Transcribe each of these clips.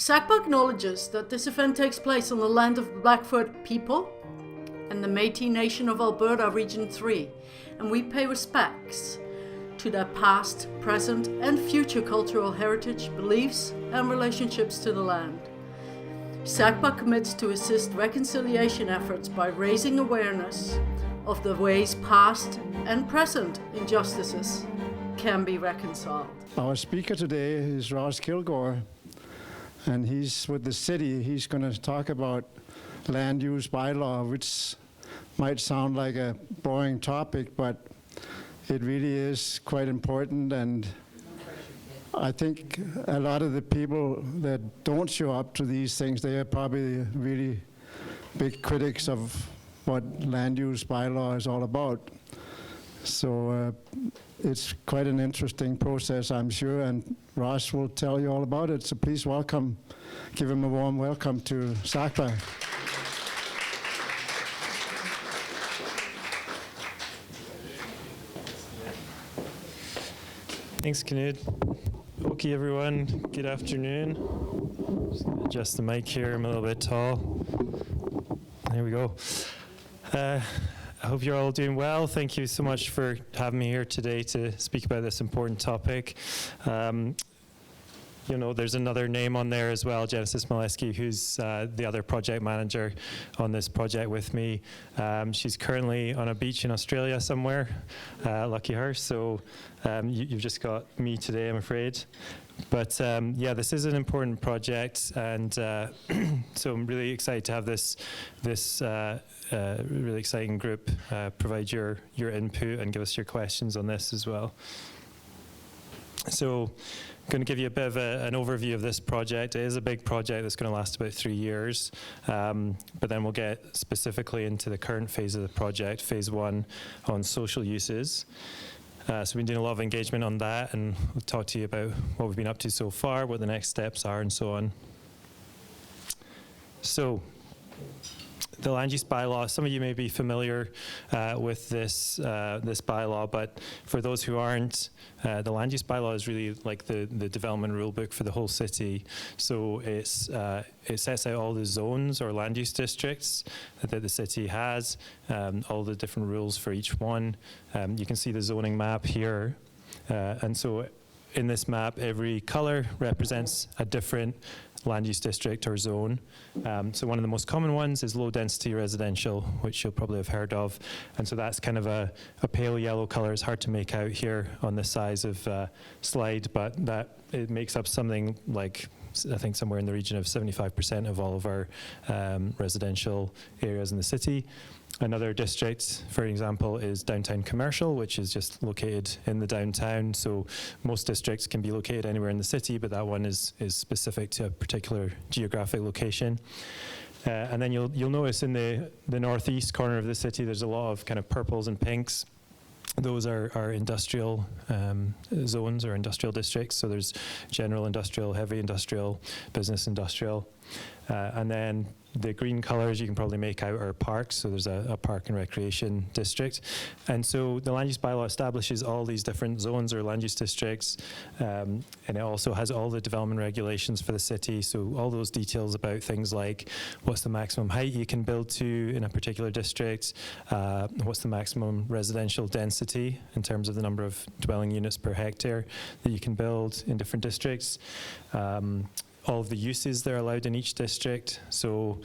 SACPA acknowledges that this event takes place on the land of the Blackfoot people and the Métis Nation of Alberta Region 3, and we pay respects to their past, present and future cultural heritage, beliefs and relationships to the land. SACPA commits to assist reconciliation efforts by raising awareness of the ways past and present injustices can be reconciled. Our speaker today is Ross Kilgour, and he's with the city. He's going to talk about Land Use Bylaw, which might sound like a boring topic, but it really is quite important. And I think a lot of the people that don't show up to these things, they are probably really big critics of what Land Use Bylaw is all about. So it's quite an interesting process, I'm sure, and Ross will tell you all about it. So please give him a warm welcome to SACPA. Thanks, Knud. Okay, everyone, good afternoon. Just gonna adjust the mic here, I'm a little bit tall. There we go. I hope you're all doing well. Thank you so much for having me here today to speak about this important topic. You know, there's another name on there as well, Genesis Mileski, who's the other project manager on this project with me. She's currently on a beach in Australia somewhere, lucky her. So you've just got me today, I'm afraid. But yeah, this is an important project, and so I'm really excited to have this really exciting group provide your input and give us your questions on this as well. So I'm going to give you a bit of an overview of this project. It is a big project that's going to last about 3 years, but then we'll get specifically into the current phase of the project, phase 1 on social uses. So we've been doing a lot of engagement on that, and we'll talk to you about what we've been up to so far, what the next steps are, and so on. So the Land Use Bylaw, some of you may be familiar with this bylaw, but for those who aren't, the Land Use Bylaw is really like the development rule book for the whole city. So it sets out all the zones or land use districts that the city has, all the different rules for each one. You can see the zoning map here. And so in this map, every color represents a different land use district or zone. So one of the most common ones is low density residential, which you'll probably have heard of. And so that's kind of a pale yellow color. It's hard to make out here on this size of slide, but it makes up something like, I think somewhere in the region of 75% of all of our residential areas in the city. Another district, for example, is downtown commercial, which is just located in the downtown. So most districts can be located anywhere in the city, but that one is specific to a particular geographic location. And then you'll notice in the northeast corner of the city, there's a lot of kind of purples and pinks. Those are industrial zones or industrial districts. So there's general industrial, heavy industrial, business industrial. And then the green colors you can probably make out are parks. So there's a park and recreation district. And so the Land Use Bylaw establishes all these different zones or land use districts. And it also has all the development regulations for the city. So all those details about things like what's the maximum height you can build to in a particular district, what's the maximum residential density in terms of the number of dwelling units per hectare that you can build in different districts. All of the uses that are allowed in each district, so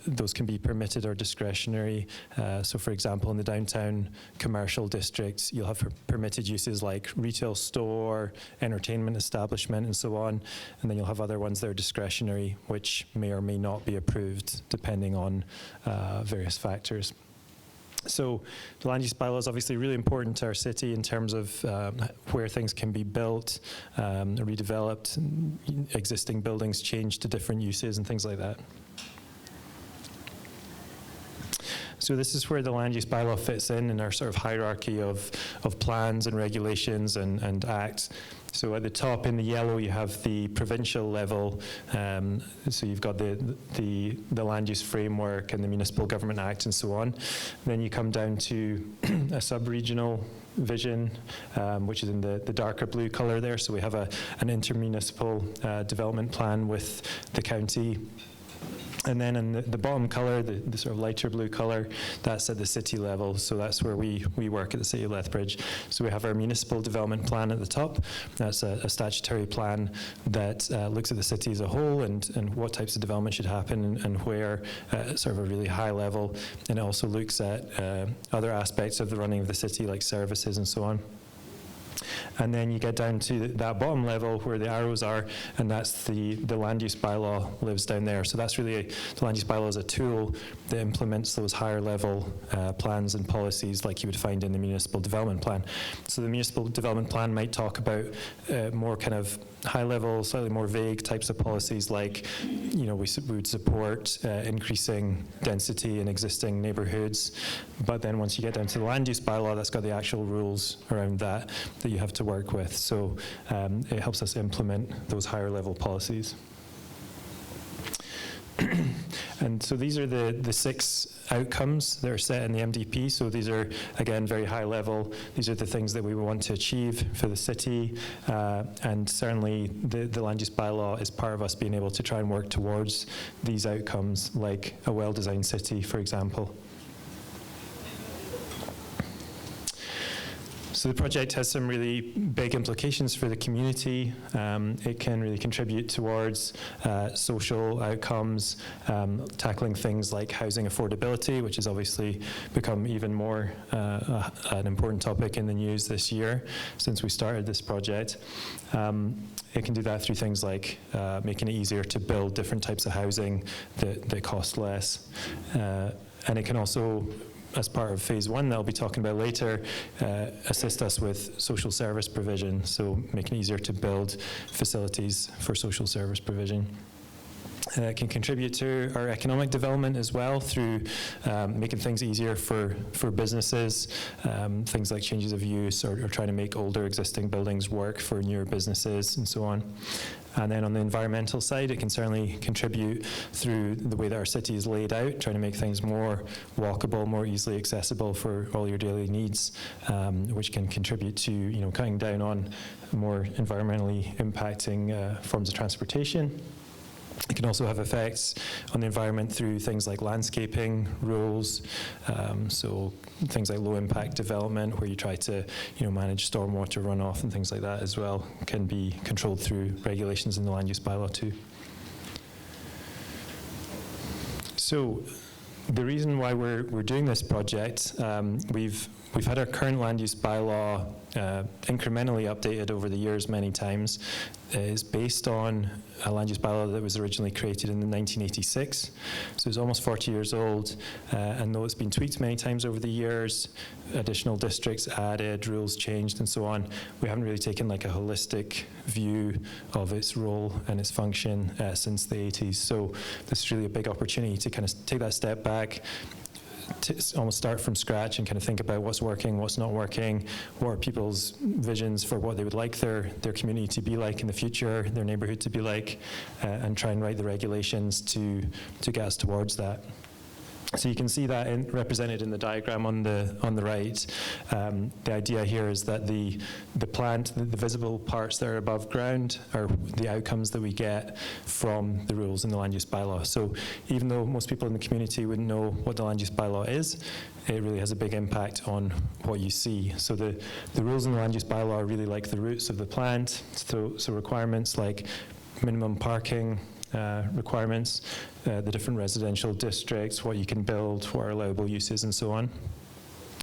those can be permitted or discretionary. So for example, in the downtown commercial district, you'll have permitted uses like retail store, entertainment establishment, and so on. And then you'll have other ones that are discretionary, which may or may not be approved depending on various factors. So the Land Use Bylaw is obviously really important to our city in terms of where things can be built, redeveloped, existing buildings changed to different uses and things like that. So this is where the Land Use Bylaw fits in our sort of hierarchy of plans and regulations and acts. So at the top in the yellow, you have the provincial level. So you've got the land use framework and the Municipal Government Act and so on. Then you come down to a sub-regional vision, which is in the darker blue colour there. So we have an intermunicipal development plan with the county. And then in the bottom colour, the sort of lighter blue colour, that's at the city level. So that's where we work at the City of Lethbridge. So we have our municipal development plan at the top. That's a statutory plan that looks at the city as a whole and what types of development should happen and where, sort of a really high level. And it also looks at other aspects of the running of the city, like services and so on. And then you get down to that bottom level where the arrows are, and that's the land use bylaw lives down there. So that's really, the land use bylaw is a tool that implements those higher level plans and policies like you would find in the municipal development plan. So the municipal development plan might talk about more kind of high level, slightly more vague types of policies like, you know, we would support increasing density in existing neighbourhoods. But then once you get down to the land use bylaw, that's got the actual rules around that you have to work with. So it helps us implement those higher level policies. And so these are the 6 outcomes that are set in the MDP. So these are, again, very high level. These are the things that we want to achieve for the city. And certainly the land use bylaw is part of us being able to try and work towards these outcomes, like a well-designed city, for example. So the project has some really big implications for the community. It can really contribute towards social outcomes, tackling things like housing affordability, which has obviously become even more an important topic in the news this year since we started this project. It can do that through things like making it easier to build different types of housing that cost less. And it can also, as part of phase 1 that I'll be talking about later, assist us with social service provision, so making it easier to build facilities for social service provision. It can contribute to our economic development as well through making things easier for businesses, things like changes of use or trying to make older existing buildings work for newer businesses and so on. And then on the environmental side, it can certainly contribute through the way that our city is laid out, trying to make things more walkable, more easily accessible for all your daily needs, which can contribute to, you know, cutting down on more environmentally impacting forms of transportation. It can also have effects on the environment through things like landscaping rules, so things like low-impact development, where you try to, you know, manage stormwater runoff and things like that as well, can be controlled through regulations in the land use bylaw too. So the reason why we're doing this project, we've had our current land use bylaw incrementally updated over the years many times. Is based on a land use bylaw that was originally created in 1986. So it's almost 40 years old, and though it's been tweaked many times over the years, additional districts added, rules changed and so on, we haven't really taken like a holistic view of its role and its function since the 80s. So this is really a big opportunity to kind of take that step back, to almost start from scratch and kind of think about what's working, what's not working, what are people's visions for what they would like their community to be like in the future, their neighbourhood to be like, and try and write the regulations to get us towards that. So you can see that represented in the diagram on the right. The idea here is that the plant, the visible parts that are above ground, are the outcomes that we get from the rules in the land use bylaw. So even though most people in the community wouldn't know what the land use bylaw is, it really has a big impact on what you see. So the rules in the land use bylaw are really like the roots of the plant. So requirements like minimum parking requirements, the different residential districts, what you can build, what are allowable uses and so on.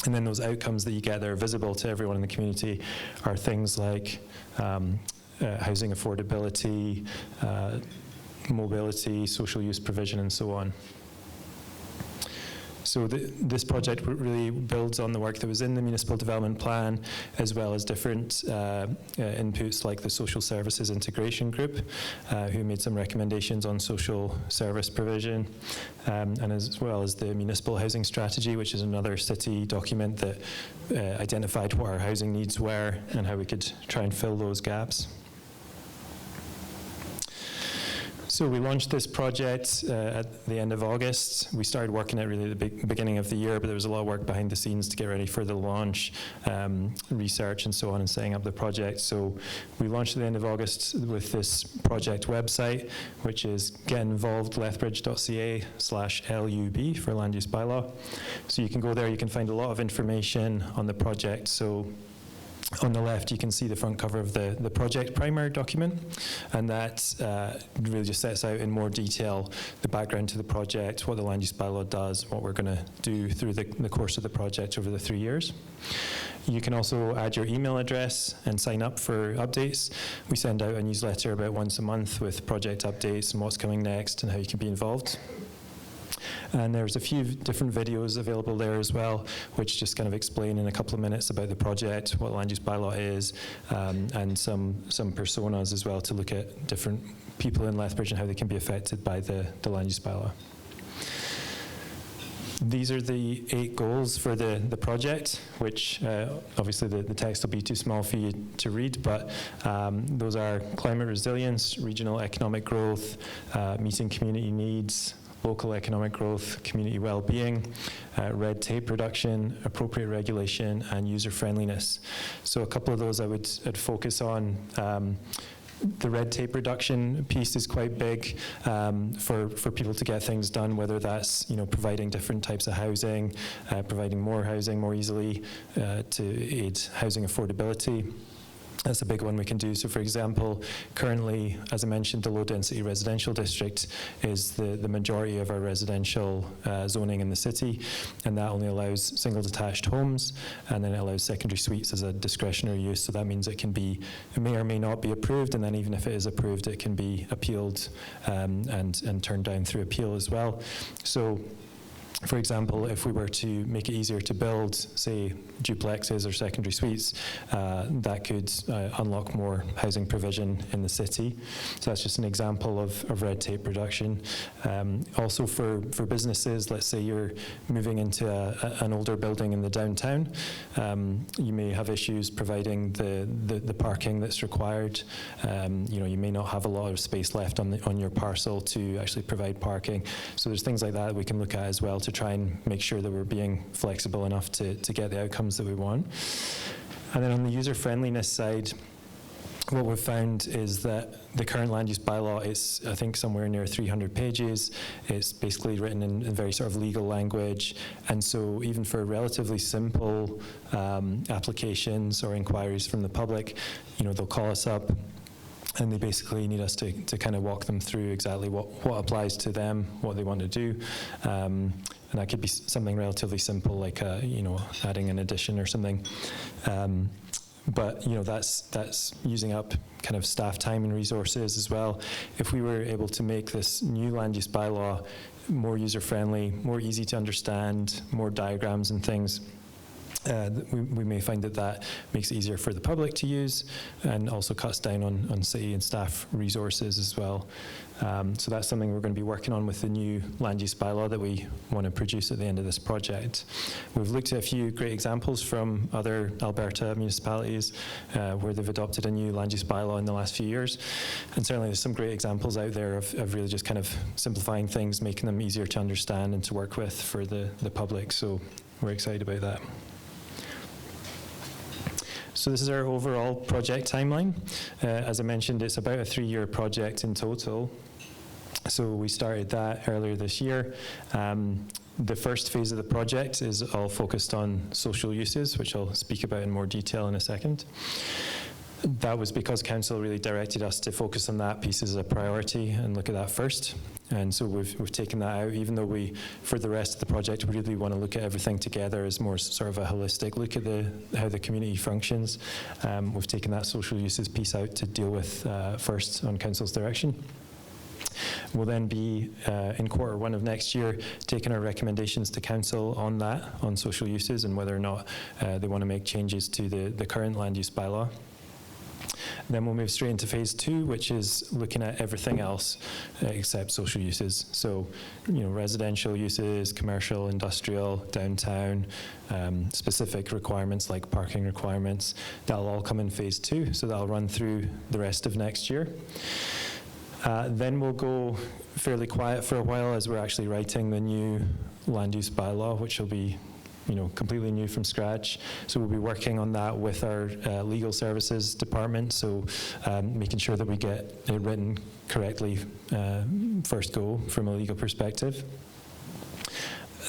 And then those outcomes that you get that are visible to everyone in the community are things like housing affordability, mobility, social use provision and so on. So this project really builds on the work that was in the municipal development plan, as well as different inputs like the social services integration group, who made some recommendations on social service provision, and as well as the municipal housing strategy, which is another city document that identified what our housing needs were and how we could try and fill those gaps. So we launched this project at the end of August. We started working at really the beginning of the year, but there was a lot of work behind the scenes to get ready for the launch, research and so on, and setting up the project. So we launched at the end of August with this project website, which is getinvolvedlethbridge.ca/LUB for Land Use Bylaw. So you can go there, you can find a lot of information on the project. So on the left, you can see the front cover of the project primer document, and that really just sets out in more detail the background to the project, what the Land Use Bylaw does, what we're going to do through the course of the project over the 3 years. You can also add your email address and sign up for updates. We send out a newsletter about once a month with project updates and what's coming next and how you can be involved. And there's a few different videos available there as well, which just kind of explain in a couple of minutes about the project, what Land Use Bylaw is, and some personas as well to look at different people in Lethbridge and how they can be affected by the Land Use Bylaw. These are the 8 goals for the project, which obviously the text will be too small for you to read, but those are climate resilience, regional economic growth, meeting community needs, local economic growth, community well-being, red tape reduction, appropriate regulation, and user-friendliness. So a couple of those I'd focus on. The red tape reduction piece is quite big for people to get things done, whether that's providing different types of housing, providing more housing more easily to aid housing affordability. That's a big one we can do. So for example, currently, as I mentioned, the low-density residential district is the majority of our residential zoning in the city, and that only allows single detached homes, and then it allows secondary suites as a discretionary use. So that means it may or may not be approved, and then even if it is approved, it can be appealed and turned down through appeal as well. So for example, if we were to make it easier to build, say, duplexes or secondary suites, that could unlock more housing provision in the city. So that's just an example of red tape reduction. Also for businesses, let's say you're moving into an older building in the downtown, you may have issues providing the parking that's required. You may not have a lot of space left on your parcel to actually provide parking. So there's things like that we can look at as well to try and make sure that we're being flexible enough to get the outcomes that we want. And then on the user-friendliness side, what we've found is that the current land use bylaw is, I think, somewhere near 300 pages. It's basically written in very sort of legal language. And so even for relatively simple applications or inquiries from the public, they'll call us up and they basically need us to kind of walk them through exactly what applies to them, what they want to do. And that could be something relatively simple, like adding an addition or something. But that's using up kind of staff time and resources as well. If we were able to make this new land use bylaw more user-friendly, more easy to understand, more diagrams and things, we may find that makes it easier for the public to use and also cuts down on city and staff resources as well. So that's something we're going to be working on with the new land use bylaw that we want to produce at the end of this project. We've looked at a few great examples from other Alberta municipalities where they've adopted a new land use bylaw in the last few years. And certainly there's some great examples out there of really just kind of simplifying things, making them easier to understand and to work with for the public. So we're excited about that. So this is our overall project timeline. As I mentioned, it's about a 3-year project in total. So we started that earlier this year. The first phase of the project is all focused on social uses, which I'll speak about in more detail in a second. That was because council really directed us to focus on that piece as a priority and look at that first. And so we've taken that out, even though for the rest of the project, we really want to look at everything together as more sort of a holistic look at how the community functions. We've taken that social uses piece out to deal with first on council's direction. We'll then be, in Q1 of next year, taking our recommendations to council on that, on social uses, and whether or not they want to make changes to the current land use bylaw. Then we'll move straight into phase 2, which is looking at everything else except social uses. So, residential uses, commercial, industrial, downtown, specific requirements like parking requirements. That'll all come in phase 2, so that'll run through the rest of next year. Then we'll go fairly quiet for a while as we're actually writing the new land use bylaw, which will be completely new from scratch. So we'll be working on that with our legal services department, so making sure that we get it written correctly first go from a legal perspective.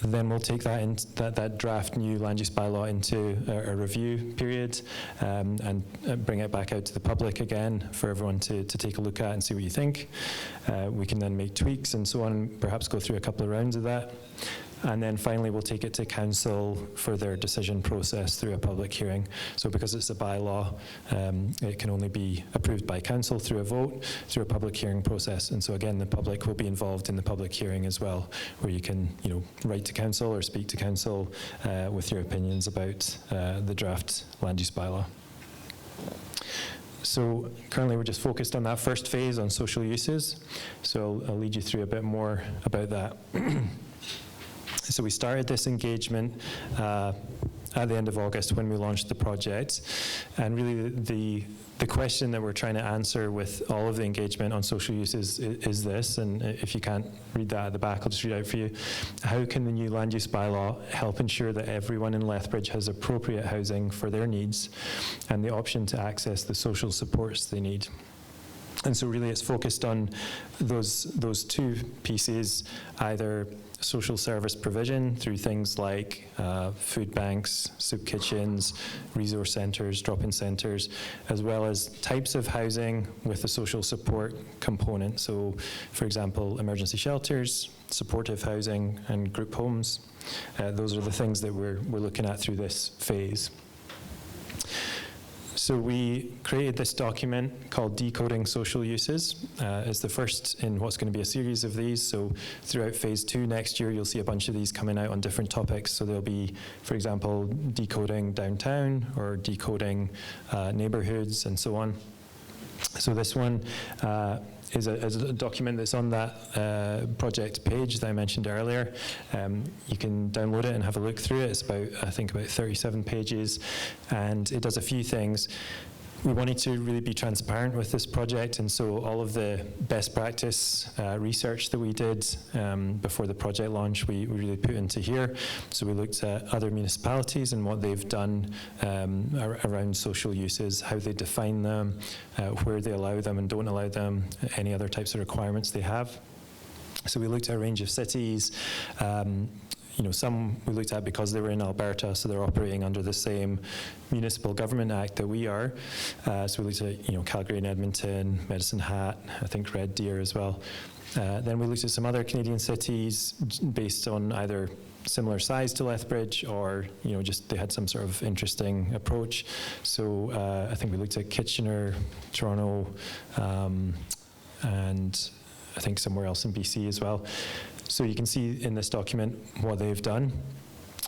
Then we'll take that draft new land use bylaw into a review period and bring it back out to the public again for everyone to take a look at and see what you think. We can then make tweaks and so on, perhaps go through a couple of rounds of that. And then finally, we'll take it to council for their decision process through a public hearing. So because it's a bylaw, it can only be approved by council through a vote, through a public hearing process. And so again, the public will be involved in the public hearing as well, where you can, write to council or speak to council with your opinions about the draft land use bylaw. So currently we're just focused on that first phase on social uses. So I'll lead you through a bit more about that. So we started this engagement at the end of August when we launched the project, and really the question that we're trying to answer with all of the engagement on social uses is this, and if you can't read that at the back, I'll just read it out for you. How can the new land use bylaw help ensure that everyone in Lethbridge has appropriate housing for their needs and the option to access the social supports they need? And so really it's focused on those two pieces, either social service provision through things like food banks, soup kitchens, resource centres, drop-in centres, as well as types of housing with a social support component. So, for example, emergency shelters, supportive housing, and group homes. Those are the things that we're looking at through this phase. So we created this document called Decoding Social Uses. It's the first in what's going to be a series of these. So throughout phase 2 next year, you'll see a bunch of these coming out on different topics. So there'll be, for example, decoding downtown or decoding neighbourhoods and so on. So this one is a document that's on that project page that I mentioned earlier. You can download it and have a look through it. It's about 37 pages, and it does a few things. We wanted to really be transparent with this project, and so all of the best practice research that we did before the project launch, we really put into here. So we looked at other municipalities and what they've done around social uses, how they define them, where they allow them and don't allow them, any other types of requirements they have. So we looked at a range of cities. Some we looked at because they were in Alberta, so they're operating under the same Municipal Government Act that we are. So we looked at, Calgary and Edmonton, Medicine Hat, I think Red Deer as well. Then we looked at some other Canadian cities based on either similar size to Lethbridge or, just they had some sort of interesting approach. So I think we looked at Kitchener, Toronto, and I think somewhere else in BC as well. So you can see in this document what they've done.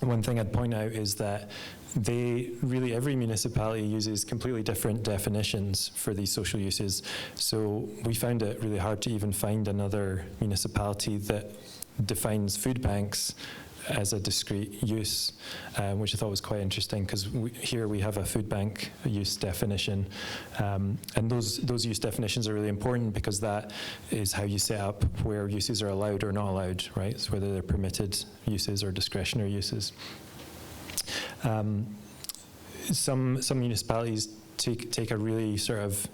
One thing I'd point out is that every municipality uses completely different definitions for these social uses. So we found it really hard to even find another municipality that defines food banks as a discrete use, which I thought was quite interesting, because here we have a food bank use definition, and those use definitions are really important because that is how you set up where uses are allowed or not allowed, right? So whether they're permitted uses or discretionary uses. Some municipalities take a really sort of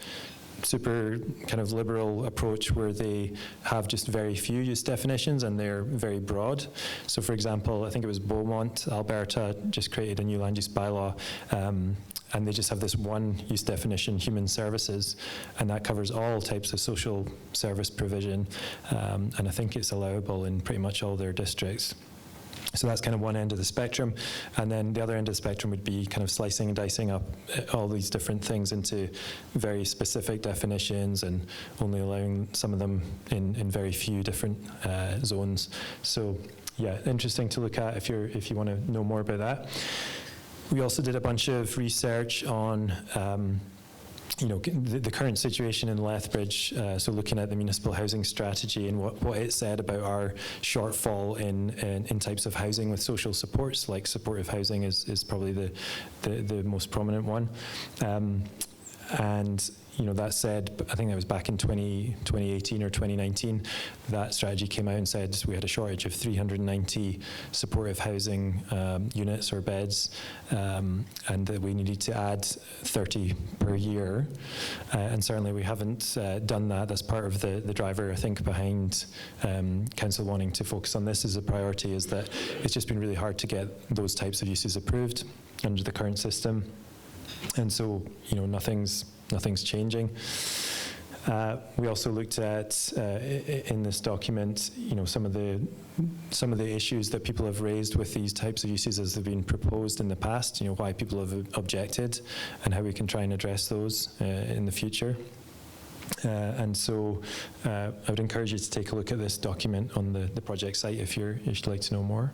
super kind of liberal approach where they have just very few use definitions and they're very broad. So for example, I think it was Beaumont, Alberta, just created a new land use bylaw, and they just have this one use definition, human services, and that covers all types of social service provision, and I think it's allowable in pretty much all their districts. So that's kind of one end of the spectrum. And then the other end of the spectrum would be kind of slicing and dicing up all these different things into very specific definitions and only allowing some of them in very few different zones. So yeah, interesting to look at if you want to know more about that. We also did a bunch of research on the current situation in Lethbridge, so looking at the municipal housing strategy and what it said about our shortfall in types of housing with social supports, like supportive housing is probably the most prominent one. And that said, I think that was back in 2018 or 2019, that strategy came out and said we had a shortage of 390 supportive housing units or beds, and that we needed to add 30 per year. And certainly we haven't done that. That's part of the driver, I think, behind council wanting to focus on this as a priority, is that it's just been really hard to get those types of uses approved under the current system. And so, nothing's changing. We also looked at in this document, some of the issues that people have raised with these types of uses as they've been proposed in the past. Why people have objected, and how we can try and address those in the future. And so, I would encourage you to take a look at this document on the project site if you'd like to know more.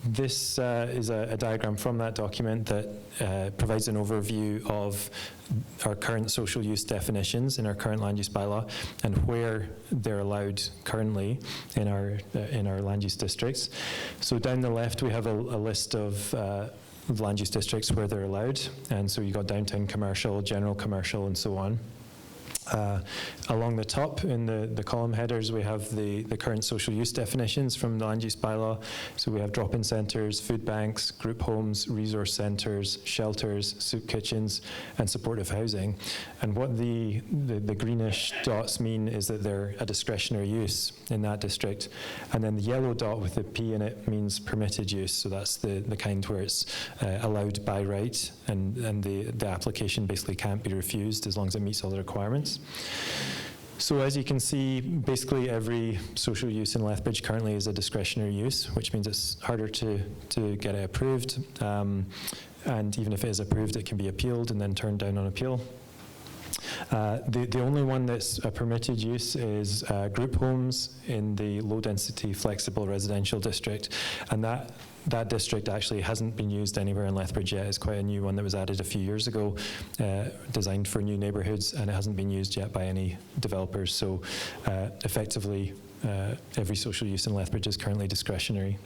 This is a diagram from that document that provides an overview of our current social use definitions in our current land use bylaw and where they're allowed currently in our land use districts. So down the left we have a list of land use districts where they're allowed, and so you've got downtown commercial, general commercial, and so on. Along the top in the column headers we have the current social use definitions from the land use bylaw. So we have drop-in centres, food banks, group homes, resource centres, shelters, soup kitchens, and supportive housing. And what the greenish dots mean is that they're a discretionary use in that district. And then the yellow dot with the P in it means permitted use. So that's the kind where it's allowed by right, and the application basically can't be refused as long as it meets all the requirements. So as you can see, basically every social use in Lethbridge currently is a discretionary use, which means it's harder to get it approved. And even if it is approved, it can be appealed and then turned down on appeal. The only one that's a permitted use is group homes in the low-density flexible residential district, and that district actually hasn't been used anywhere in Lethbridge yet. It's quite a new one that was added a few years ago, designed for new neighbourhoods, and it hasn't been used yet by any developers. So effectively, every social use in Lethbridge is currently discretionary.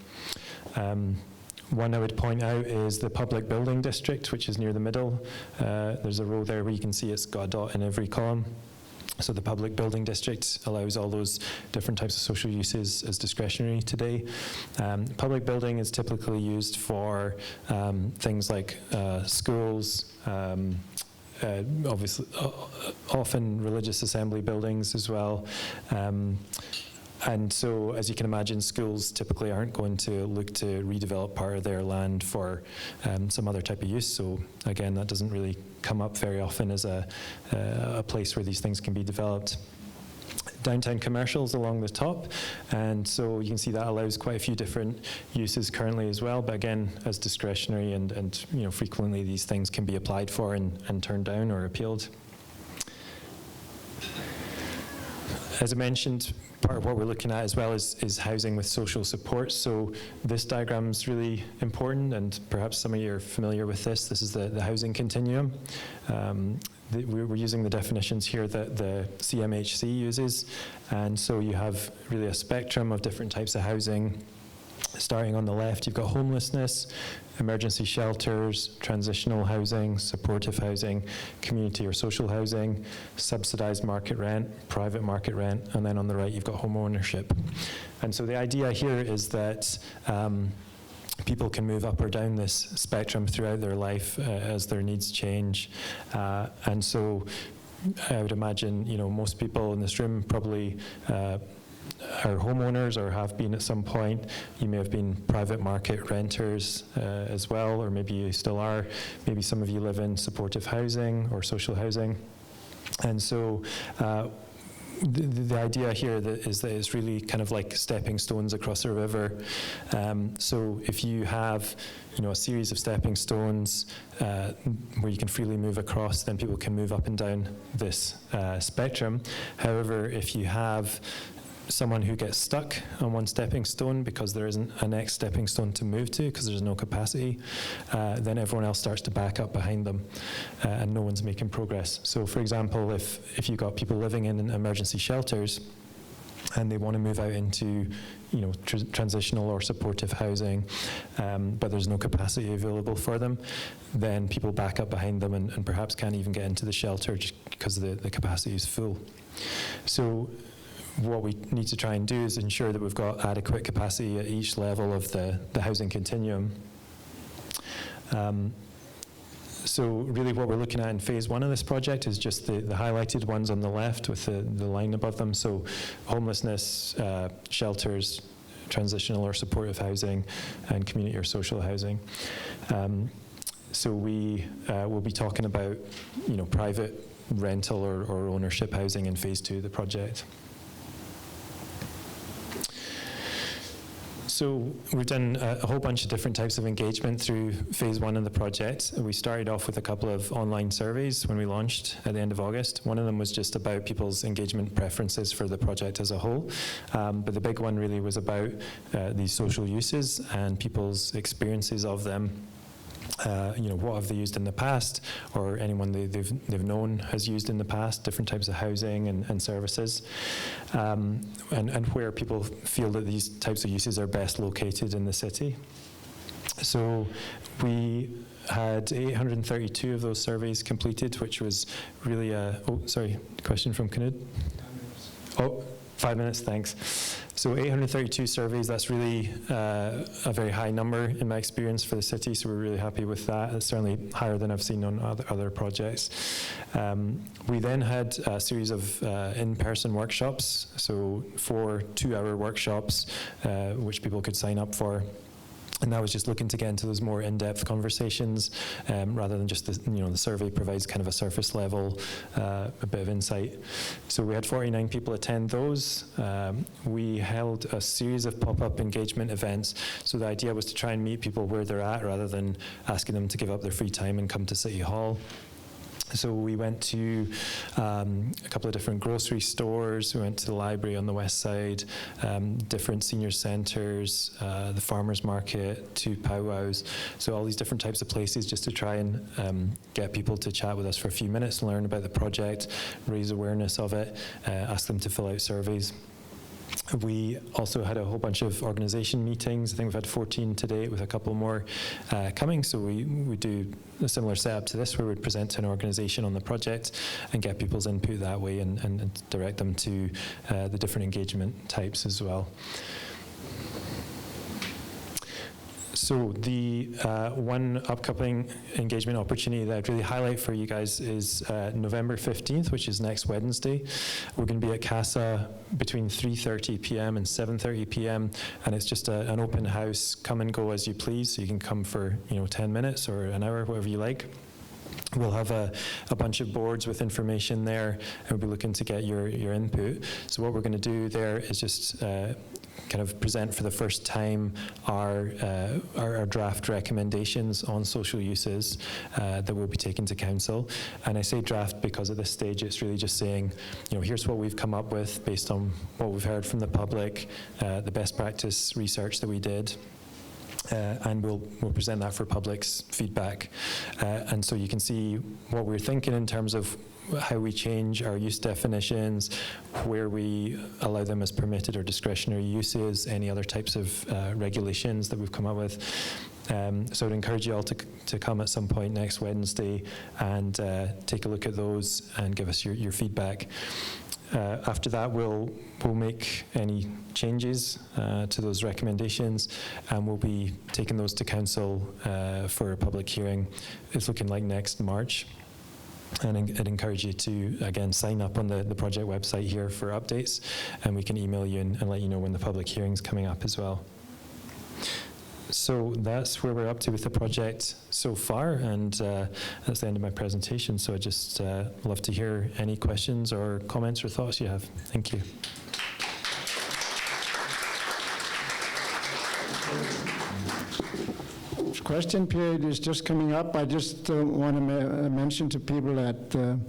One I would point out is the public building district, which is near the middle. There's a row there where you can see it's got a dot in every column. So the public building district allows all those different types of social uses as discretionary today. Public building is typically used for things like schools, obviously, often religious assembly buildings as well. And so, as you can imagine, schools typically aren't going to look to redevelop part of their land for some other type of use. So again, that doesn't really come up very often as a place where these things can be developed. Downtown commercials along the top, and so you can see that allows quite a few different uses currently as well, but again, as discretionary, and frequently these things can be applied for and turned down or appealed. As I mentioned, part of what we're looking at as well is housing with social support. So this diagram is really important, and perhaps some of you are familiar with this. This is the housing continuum. We're using the definitions here that the CMHC uses, and so you have really a spectrum of different types of housing. Starting on the left, you've got homelessness, emergency shelters, transitional housing, supportive housing, community or social housing, subsidised market rent, private market rent, and then on the right you've got home ownership. And so the idea here is that people can move up or down this spectrum throughout their life as their needs change. And so I would imagine, most people in this room probably are homeowners or have been at some point. You may have been private market renters as well, or maybe you still are. Maybe some of you live in supportive housing or social housing. And so the idea here is that it's really kind of like stepping stones across a river. So if you have, a series of stepping stones where you can freely move across, then people can move up and down this spectrum. However, if you have someone who gets stuck on one stepping stone because there isn't a next stepping stone to move to because there's no capacity, then everyone else starts to back up behind them and no one's making progress. So for example, if you've got people living in emergency shelters and they want to move out into transitional or supportive housing, but there's no capacity available for them, then people back up behind them and perhaps can't even get into the shelter just because the capacity is full. So what we need to try and do is ensure that we've got adequate capacity at each level of the housing continuum. So really what we're looking at in phase 1 of this project is just the highlighted ones on the left with the line above them. So homelessness, shelters, transitional or supportive housing, and community or social housing. So we will be talking about private rental or ownership housing in phase 2 of the project. So we've done a whole bunch of different types of engagement through phase 1 of the project. We started off with a couple of online surveys when we launched at the end of August. One of them was just about people's engagement preferences for the project as a whole. But the big one really was about these social uses and people's experiences of them. What have they used in the past, or anyone they've known has used in the past, different types of housing and services, and where people feel that these types of uses are best located in the city. So we had 832 of those surveys completed, which was really question from Knud? 5 minutes, thanks. So 832 surveys, that's really a very high number in my experience for the city, so we're really happy with that. It's certainly higher than I've seen on other projects. We then had a series of in-person workshops, so 4 two-hour workshops, which people could sign up for. And that was just looking to get into those more in-depth conversations, rather than just the survey provides kind of a surface level, a bit of insight. So we had 49 people attend those. We held a series of pop-up engagement events. So the idea was to try and meet people where they're at rather than asking them to give up their free time and come to City Hall. So we went to a couple of different grocery stores, we went to the library on the west side, different senior centres, the farmers market, 2 powwows, so all these different types of places just to try and get people to chat with us for a few minutes, learn about the project, raise awareness of it, ask them to fill out surveys. We also had a whole bunch of organisation meetings. I think we've had 14 to date with a couple more coming. So we do a similar setup to this where we'd present to an organisation on the project and get people's input that way and direct them to the different engagement types as well. So the one upcoming engagement opportunity that I'd really highlight for you guys is November 15th, which is next Wednesday. We're going to be at CASA between 3:30 p.m. and 7:30 p.m. and it's just an open house, come and go as you please. So you can come for 10 minutes or an hour, whatever you like. We'll have a bunch of boards with information there, and we'll be looking to get your input. So what we're going to do there is just kind of present for the first time our draft recommendations on social uses that will be taken to council. And I say draft because at this stage it's really just saying, here's what we've come up with based on what we've heard from the public, the best practice research that we did. And we'll present that for public's feedback. And so you can see what we're thinking in terms of how we change our use definitions, where we allow them as permitted or discretionary uses, any other types of regulations that we've come up with. So I'd encourage you all to come at some point next Wednesday and take a look at those and give us your feedback. After that, we'll make any changes to those recommendations, and we'll be taking those to council for a public hearing. It's looking like next March. And I'd encourage you to, again, sign up on the project website here for updates, and we can email you and let you know when the public hearing's coming up as well. So that's where we're up to with the project so far, and that's the end of my presentation. So I just love to hear any questions or comments or thoughts you have. Thank you. Question period is just coming up. I just want to mention to people that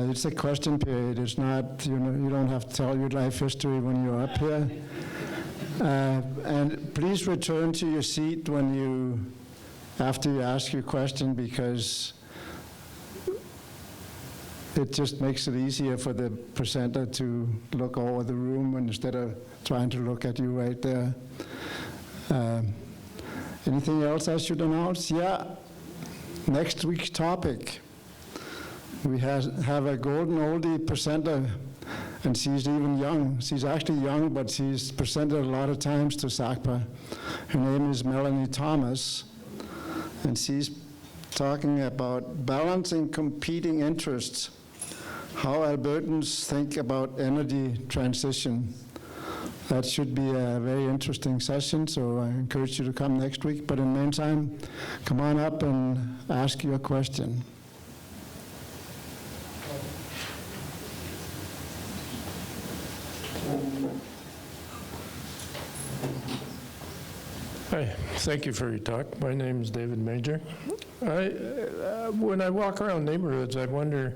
it's a question period. It's not, you don't have to tell your life history when you're up here. And please return to your seat after you ask your question, because it just makes it easier for the presenter to look over the room instead of trying to look at you right there. Anything else I should announce? Yeah. Next week's topic. We have a golden oldie presenter, and she's even young. She's actually young, but she's presented a lot of times to SACPA. Her name is Melanie Thomas, and she's talking about balancing competing interests, how Albertans think about energy transition. That should be a very interesting session, so I encourage you to come next week. But in the meantime, come on up and ask your question. Hi, thank you for your talk. My name is David Major. When I walk around neighborhoods, I wonder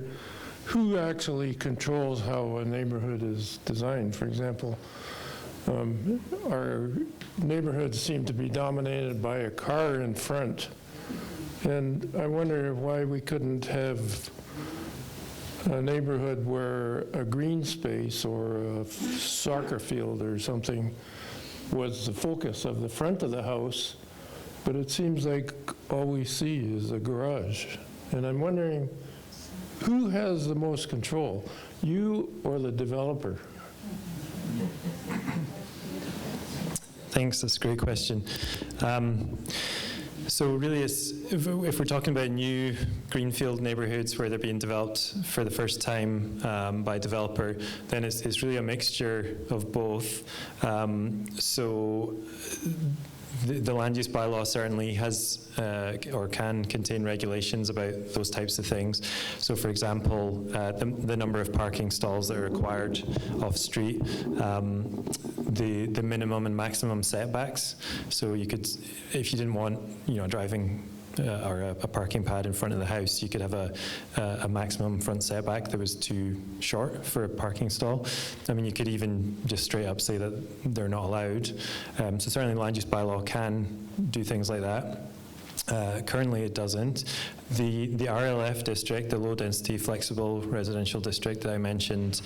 who actually controls how a neighborhood is designed. For example, our neighborhoods seem to be dominated by a car in front. And I wonder why we couldn't have a neighborhood where a green space or a soccer field or something was the focus of the front of the house, but it seems like all we see is a garage. And I'm wondering, who has the most control, you or the developer? Thanks, that's a great question. So really, if we're talking about new greenfield neighbourhoods where they're being developed for the first time by a developer, then it's really a mixture of both. So the land use bylaw certainly has or can contain regulations about those types of things. So for example, the number of parking stalls that are required off street, the minimum and maximum setbacks. So you could, if you didn't want, driving or a parking pad in front of the house, you could have a maximum front setback that was too short for a parking stall. I mean, you could even just straight up say that they're not allowed. So certainly the land use bylaw can do things like that. Currently it doesn't. The RLF district, the low density flexible residential district that I mentioned,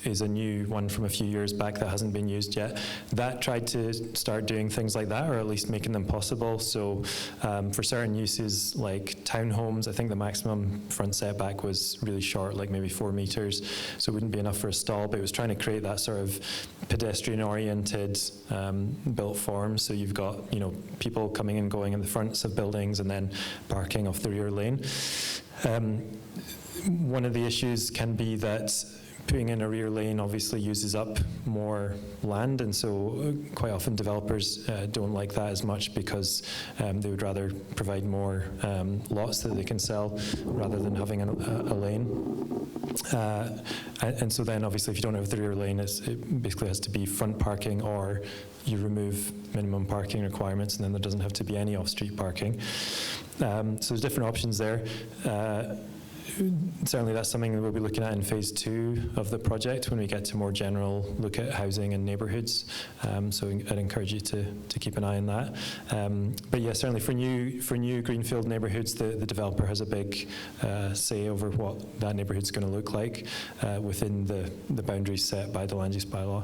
is a new one from a few years back that hasn't been used yet. That tried to start doing things like that, or at least making them possible. So for certain uses like townhomes, I think the maximum front setback was really short, like maybe 4 meters, so it wouldn't be enough for a stall, but it was trying to create that sort of pedestrian-oriented built form. So you've got, people coming and going in the fronts of buildings and then parking off the rear lane. One of the issues can be that putting in a rear lane obviously uses up more land, and so quite often developers don't like that as much because they would rather provide more lots that they can sell rather than having a lane. And so then obviously if you don't have the rear lane, it basically has to be front parking, or you remove minimum parking requirements and then there doesn't have to be any off-street parking. So there's different options there. Certainly that's something that we'll be looking at in phase 2 of the project when we get to more general look at housing and neighbourhoods. So I'd encourage you to keep an eye on that. But yeah, certainly for new greenfield neighbourhoods, the developer has a big say over what that neighbourhood's going to look like within the boundaries set by the land use bylaw.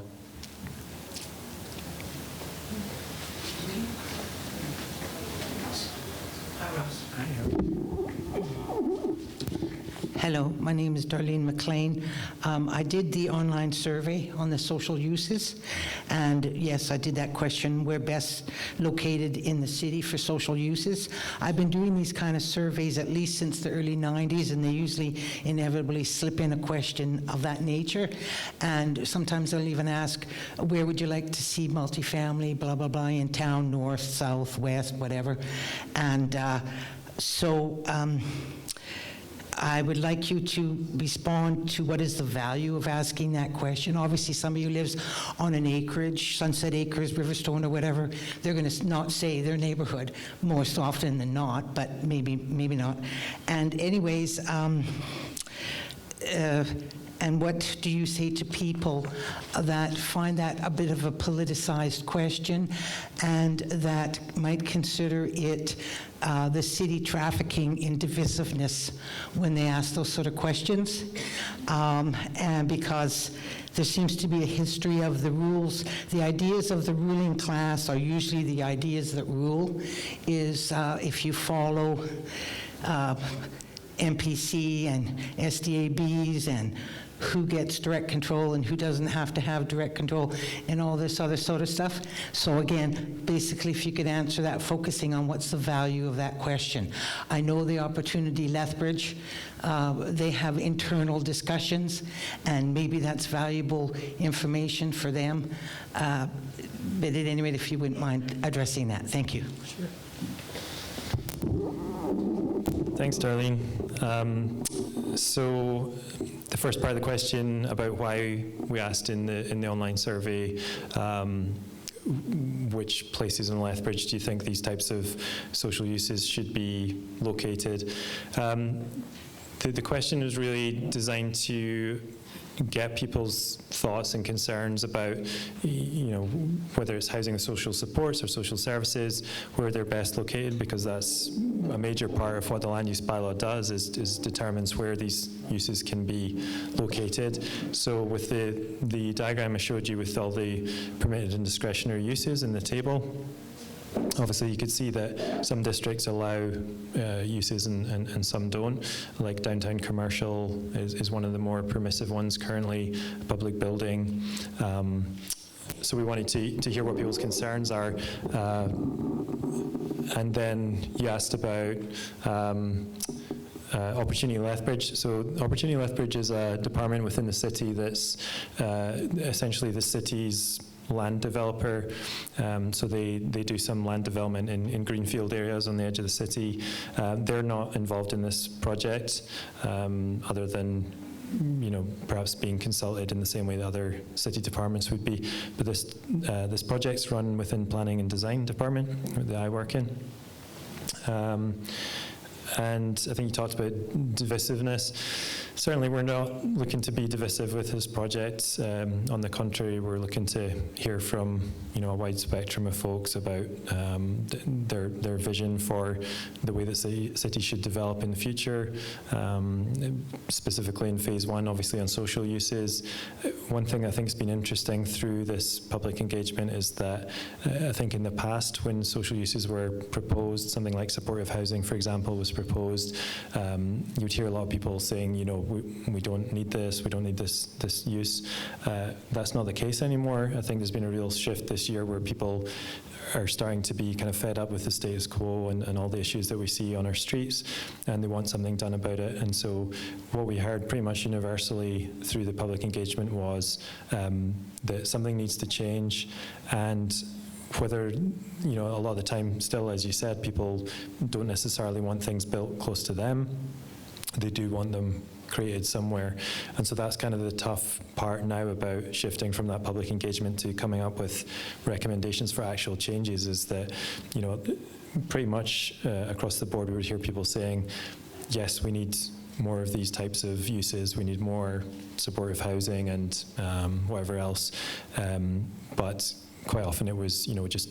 Hello, my name is Darlene McLean. I did the online survey on the social uses, and yes, I did that question, where best located in the city for social uses. I've been doing these kind of surveys at least since the early 90s, and they usually inevitably slip in a question of that nature. And sometimes I'll even ask, where would you like to see multifamily, blah, blah, blah, in town, north, south, west, whatever. And I would like you to respond to what is the value of asking that question. Obviously, somebody who lives on an acreage, Sunset Acres, Riverstone, or whatever, they're going to not say their neighborhood most often than not, but maybe not. And anyways, and what do you say to people that find that a bit of a politicized question and that might consider it the city trafficking in divisiveness when they ask those sort of questions? And because there seems to be a history of the rules. The ideas of the ruling class are usually the ideas that rule, is if you follow MPC and SDABs and who gets direct control and who doesn't have to have direct control and all this other sort of stuff. So again, basically, if you could answer that, focusing on what's the value of that question. I know the Opportunity Lethbridge, they have internal discussions, and maybe that's valuable information for them. But at any rate, if you wouldn't mind addressing that. Thank you. Sure. Thanks, Darlene. So the first part of the question about why we asked in the online survey, which places in Lethbridge do you think these types of social uses should be located? The question was really designed to get people's thoughts and concerns about, whether it's housing and social supports or social services, where they're best located, because that's a major part of what the Land Use Bylaw does, is determines where these uses can be located. So with the diagram I showed you with all the permitted and discretionary uses in the table, obviously, you could see that some districts allow uses and some don't. Like downtown commercial is one of the more permissive ones currently, public building. So we wanted to hear what people's concerns are. And then you asked about Opportunity Lethbridge. So Opportunity Lethbridge is a department within the city that's essentially the city's land developer. So they do some land development in greenfield areas on the edge of the city. They're not involved in this project, other than perhaps being consulted in the same way that other city departments would be. But this project's run within Planning and Design Department that I work in. And I think you talked about divisiveness. Certainly, we're not looking to be divisive with this project. On the contrary, we're looking to hear from a wide spectrum of folks about their vision for the way that the city should develop in the future. Specifically in phase one, obviously on social uses. One thing I think has been interesting through this public engagement is that I think in the past, when social uses were proposed, something like supportive housing, for example, was proposed, you'd hear a lot of people saying, we don't need this, we don't need this use. That's not the case anymore. I think there's been a real shift this year where people are starting to be kind of fed up with the status quo and all the issues that we see on our streets, and they want something done about it. And so what we heard pretty much universally through the public engagement was that something needs to change, and whether, a lot of the time still, as you said, people don't necessarily want things built close to them. They do want them created somewhere. And so that's kind of the tough part now about shifting from that public engagement to coming up with recommendations for actual changes, is that, pretty much across the board we would hear people saying, yes, we need more of these types of uses, we need more supportive housing and whatever else. But quite often it was, just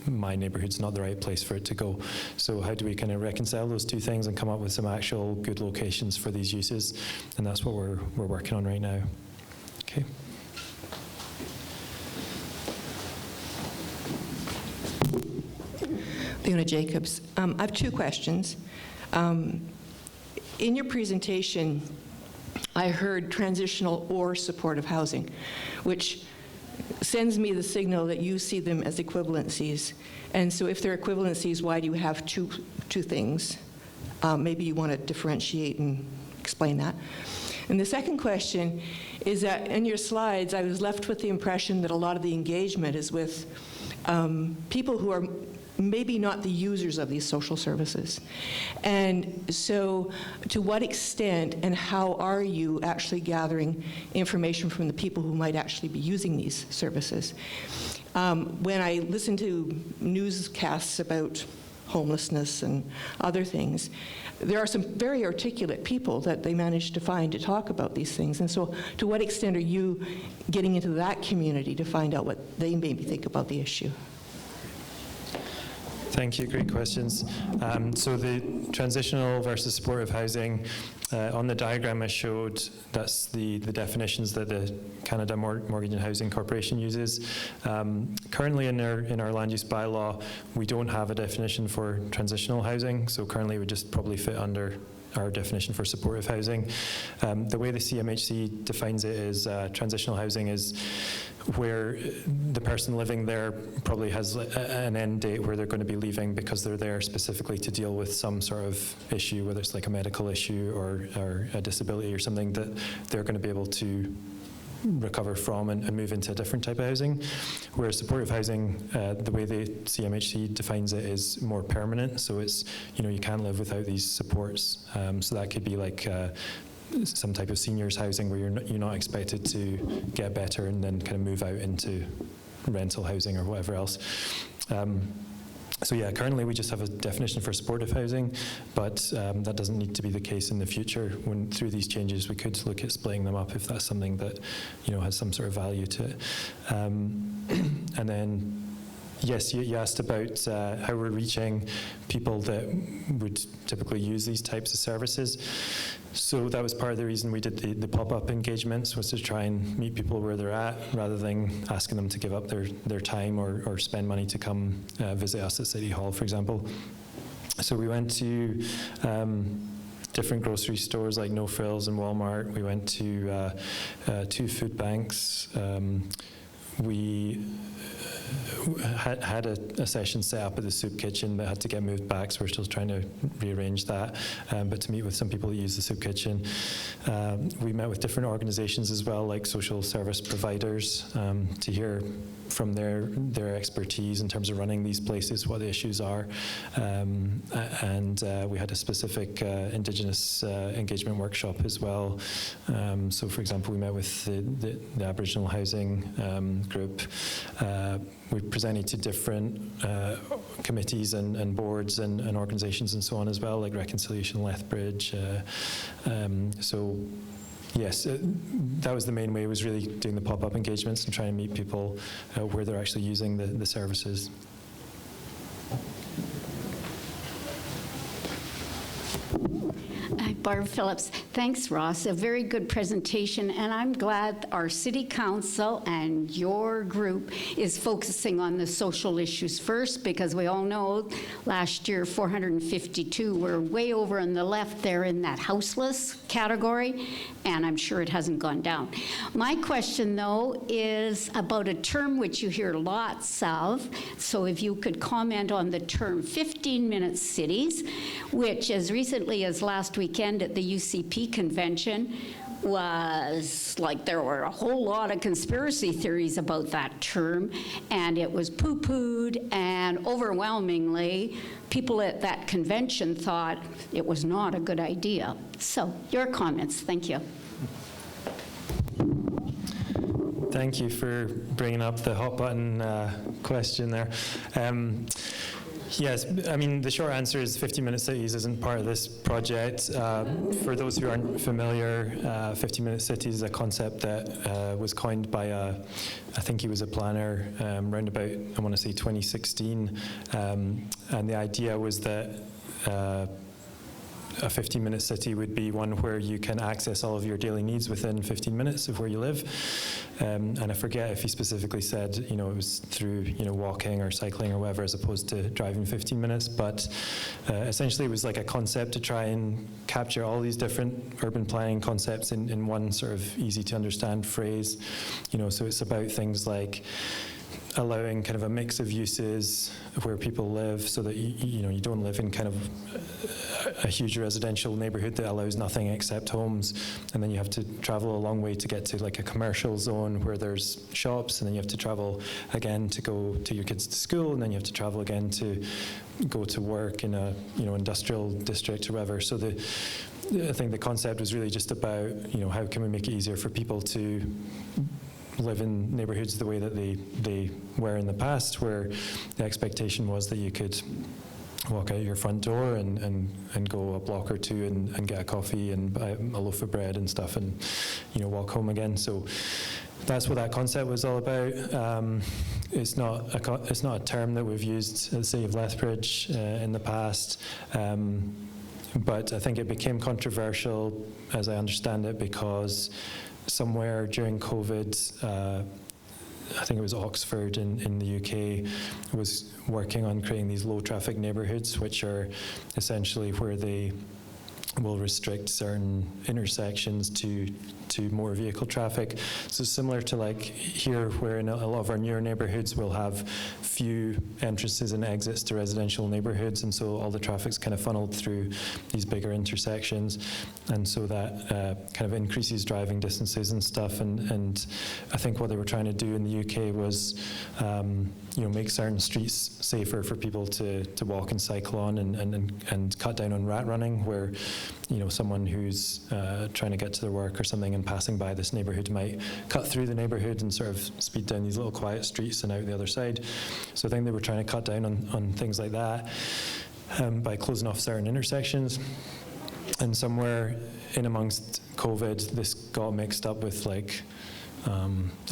my neighbourhood's not the right place for it to go. So how do we kind of reconcile those two things and come up with some actual good locations for these uses? And that's what we're working on right now. Okay. Leona Jacobs. I have two questions. In your presentation, I heard transitional or supportive housing, which sends me the signal that you see them as equivalencies. And so if they're equivalencies, why do you have two things? Maybe you want to differentiate and explain that. And the second question is that in your slides, I was left with the impression that a lot of the engagement is with people who are maybe not the users of these social services. And so to what extent and how are you actually gathering information from the people who might actually be using these services? When I listen to newscasts about homelessness and other things, there are some very articulate people that they manage to find to talk about these things. And so to what extent are you getting into that community to find out what they maybe think about the issue? Thank you, great questions. So the transitional versus supportive housing, on the diagram I showed, that's the definitions that the Canada Mortgage and Housing Corporation uses. Currently in our land use bylaw, we don't have a definition for transitional housing, so currently it would just probably fit under our definition for supportive housing. The way the CMHC defines it is transitional housing is where the person living there probably has an end date where they're going to be leaving because they're there specifically to deal with some sort of issue, whether it's like a medical issue or a disability or something that they're going to be able to recover from and move into a different type of housing. Whereas supportive housing, the way the CMHC defines it is more permanent, so it's, you can't live without these supports. So that could be like some type of seniors housing where you're not expected to get better and then kind of move out into rental housing or whatever else. So yeah, currently we just have a definition for supportive housing, but that doesn't need to be the case in the future. When through these changes, we could look at splitting them up if that's something that has some sort of value to it. And then, yes, you asked about how we're reaching people that would typically use these types of services. So that was part of the reason we did the pop-up engagements, was to try and meet people where they're at, rather than asking them to give up their time or spend money to come visit us at City Hall, for example. So we went to different grocery stores like No Frills and Walmart. We went to 2 food banks. We had a session set up at the soup kitchen that had to get moved back, so we're still trying to rearrange that, but to meet with some people who use the soup kitchen. We met with different organizations as well, like social service providers, to hear from their expertise in terms of running these places, what the issues are. And we had a specific Indigenous engagement workshop as well. So for example, we met with the Aboriginal housing group. We presented to different committees and boards and organizations and so on as well, like Reconciliation Lethbridge. So yes, that was the main way, was really doing the pop-up engagements and trying to meet people where they're actually using the services. Barb Phillips. Thanks, Ross. A very good presentation, and I'm glad our City Council and your group is focusing on the social issues first, because we all know last year 452 were way over on the left there in that houseless category, and I'm sure it hasn't gone down. My question, though, is about a term which you hear lots of, so if you could comment on the term 15-minute cities, which as recently as last weekend at the UCP convention was like there were a whole lot of conspiracy theories about that term, and it was poo-pooed, and overwhelmingly people at that convention thought it was not a good idea. So your comments, thank you. Thank you for bringing up the hot button question there. Yes, I mean, the short answer is 15-minute cities isn't part of this project. For those who aren't familiar, 15-minute cities is a concept that was coined by I think he was a planner around about, I want to say 2016. And the idea was that a 15-minute city would be one where you can access all of your daily needs within 15 minutes of where you live. And I forget if he specifically said, it was through, walking or cycling or whatever, as opposed to driving 15 minutes. But essentially it was like a concept to try and capture all these different urban planning concepts in one sort of easy to understand phrase. So it's about things like allowing kind of a mix of uses where people live, so that you don't live in kind of a huge residential neighbourhood that allows nothing except homes, and then you have to travel a long way to get to like a commercial zone where there's shops, and then you have to travel again to go to your kids to school, and then you have to travel again to go to work in a industrial district or whatever. So I think the concept was really just about how can we make it easier for people to live in neighbourhoods the way that they were in the past, where the expectation was that you could walk out your front door and go a block or two and get a coffee and buy a loaf of bread and stuff, and walk home again. So that's what that concept was all about. It's not a term that we've used at the City of Lethbridge in the past, but I think it became controversial, as I understand it, because somewhere during COVID, I think it was Oxford in the UK, was working on creating these low traffic neighbourhoods, which are essentially where they will restrict certain intersections to more vehicle traffic. So similar to like here, where in a lot of our newer neighbourhoods we'll have few entrances and exits to residential neighbourhoods, and so all the traffic's kind of funneled through these bigger intersections, and so that kind of increases driving distances and stuff. And I think what they were trying to do in the UK was make certain streets safer for people to walk and cycle on, and cut down on rat running, where someone who's trying to get to their work or something and passing by this neighbourhood might cut through the neighbourhood and sort of speed down these little quiet streets and out the other side. So I think they were trying to cut down on things like that by closing off certain intersections. And somewhere in amongst COVID, this got mixed up with like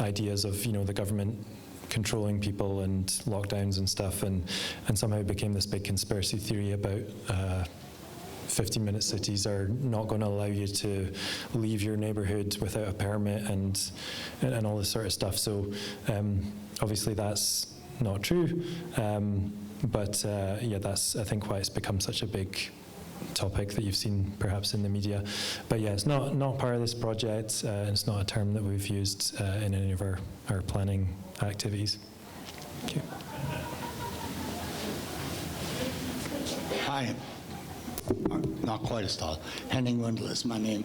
ideas of the government controlling people and lockdowns and stuff, and somehow it became this big conspiracy theory about 15-minute cities are not going to allow you to leave your neighbourhood without a permit and all this sort of stuff. So obviously that's not true, but that's I think why it's become such a big topic that you've seen perhaps in the media. But yeah, it's not part of this project. It's not a term that we've used in any of our planning activities. Thank you. Hi. Not quite as tall. Henning Wendel is my name.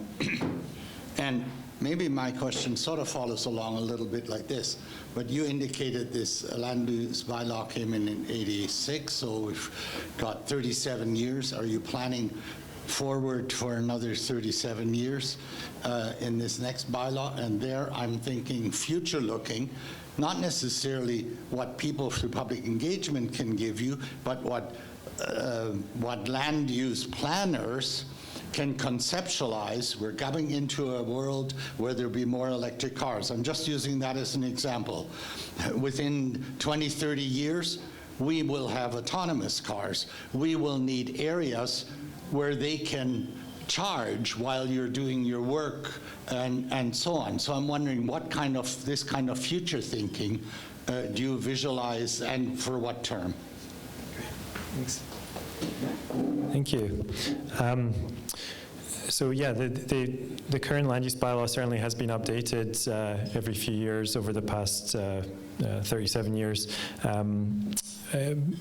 And maybe my question sort of follows along a little bit like this, but you indicated this Land Use Bylaw came in 86, so we've got 37 years. Are you planning forward for another 37 years in this next bylaw? And there I'm thinking future looking, not necessarily what people through public engagement can give you, but what land use planners can conceptualize. We're coming into a world where there'll be more electric cars. I'm just using that as an example. Within 20, 30 years, we will have autonomous cars. We will need areas where they can charge while you're doing your work and so on. So I'm wondering what kind of, this kind of future thinking do you visualize, and for what term? Thanks. Thank you. So yeah, the current land use bylaw certainly has been updated every few years over the past 37 years.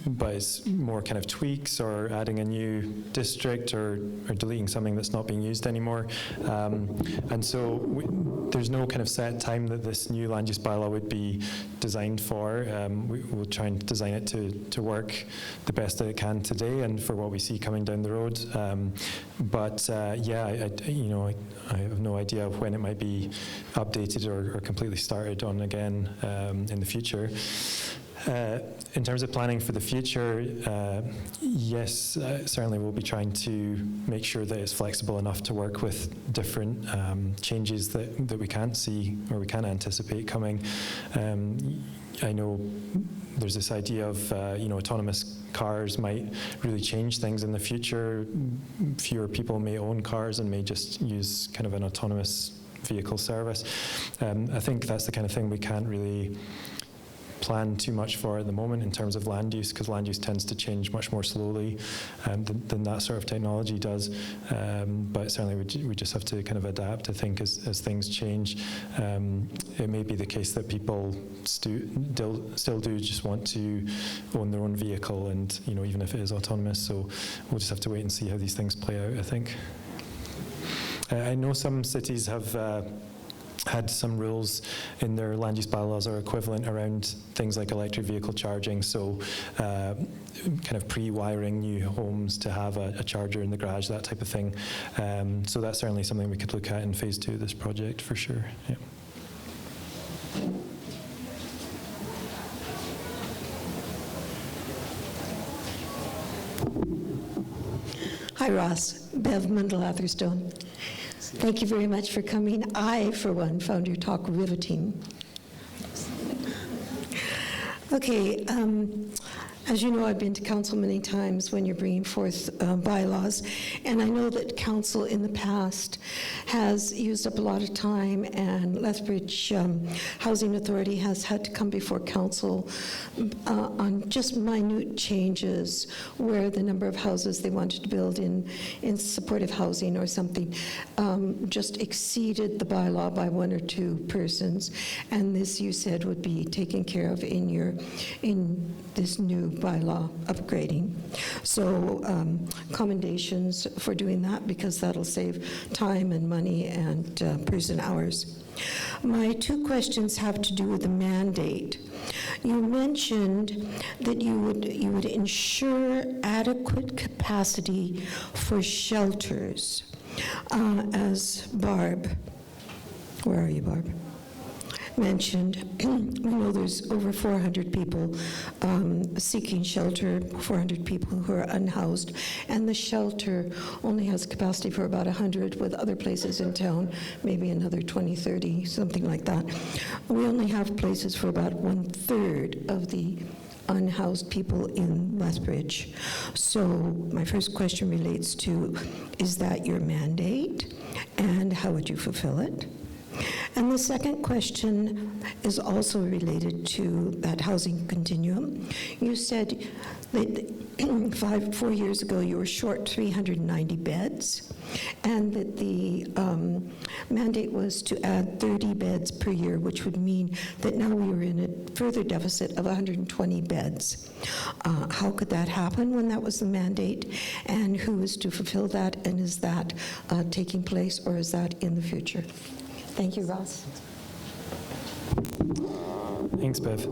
But it's more kind of tweaks or adding a new district or deleting something that's not being used anymore. And so there's no kind of set time that this new land use bylaw would be designed for. We'll try and design it to work the best that it can today and for what we see coming down the road. I have no idea of when it might be updated or completely started on again in the future. In terms of planning for the future, yes, certainly we'll be trying to make sure that it's flexible enough to work with different changes that we can't see or we can't anticipate coming. I know there's this idea of autonomous cars might really change things in the future. Fewer people may own cars and may just use kind of an autonomous vehicle service. I think that's the kind of thing we can't really plan too much for at the moment in terms of land use, because land use tends to change much more slowly than that sort of technology does. But certainly we just have to kind of adapt, I think, as things change. It may be the case that people still do just want to own their own vehicle, and even if it is autonomous. So we'll just have to wait and see how these things play out, I think. I know some cities have had some rules in their land use bylaws or equivalent around things like electric vehicle charging, so kind of pre-wiring new homes to have a charger in the garage, that type of thing. So that's certainly something we could look at in phase 2 of this project for sure. Yeah. Hi, Ross. Bev Mundell-Atherstone. Thank you very much for coming. I, for one, found your talk riveting. Okay, as you know, I've been to council many times when you're bringing forth bylaws, and I know that council in the past has used up a lot of time, and Lethbridge Housing Authority has had to come before council on just minute changes where the number of houses they wanted to build in supportive housing or something just exceeded the bylaw by 1 or 2 persons, and this, you said, would be taken care of in this new bylaw upgrading. So commendations for doing that, because that'll save time and money and person hours. My 2 questions have to do with the mandate. You mentioned that you would ensure adequate capacity for shelters, as Barb, where are you, Barb? Mentioned, we know there's over 400 people seeking shelter, 400 people who are unhoused, and the shelter only has capacity for about 100, with other places in town, maybe another 20, 30, something like that. We only have places for about 1/3 of the unhoused people in Lethbridge. So my first question relates to, is that your mandate, and how would you fulfill it? And the second question is also related to that housing continuum. You said that 4 years ago you were short 390 beds, and that the mandate was to add 30 beds per year, which would mean that now we were in a further deficit of 120 beds. How could that happen when that was the mandate, and who is to fulfill that, and is that taking place, or is that in the future? Thank you, Ross. Thanks, Bev.